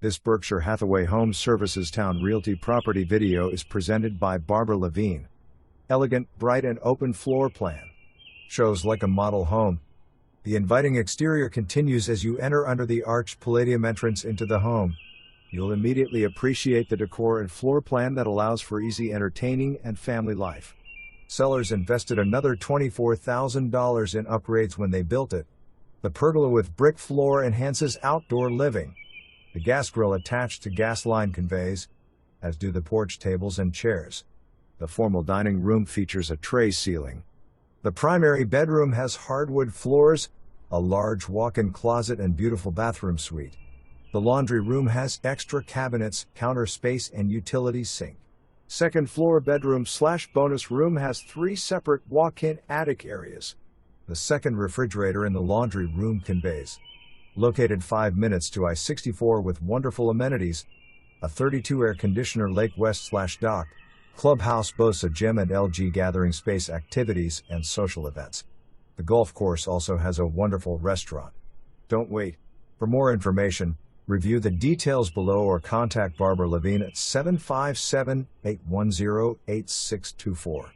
This Berkshire Hathaway HomeServices Towne Realty property video is presented by Barbara Levine. Elegant, bright and open floor plan. Shows like a model home. The inviting exterior continues as you enter under the arched palladium entrance into the home. You'll immediately appreciate the decor and floor plan that allows for easy entertaining and family life. Sellers invested another $24,000 in upgrades when they built it. The pergola with brick floor enhances outdoor living. The gas grill attached to gas line conveys, as do the porch tables and chairs. The formal dining room features a tray ceiling. The primary bedroom has hardwood floors, a large walk-in closet and beautiful bathroom suite. The laundry room has extra cabinets, counter space and utility sink. Second floor bedroom/bonus room has 3 separate walk-in attic areas. The second refrigerator in the laundry room conveys. Located 5 minutes to I-64 with wonderful amenities. A 32 air conditioner lake west/dock. Clubhouse boasts a gym and LG gathering space activities and social events. The golf course also has a wonderful restaurant. Don't wait. For more information, review the details below or contact Barbara Levine at 757-810-8624.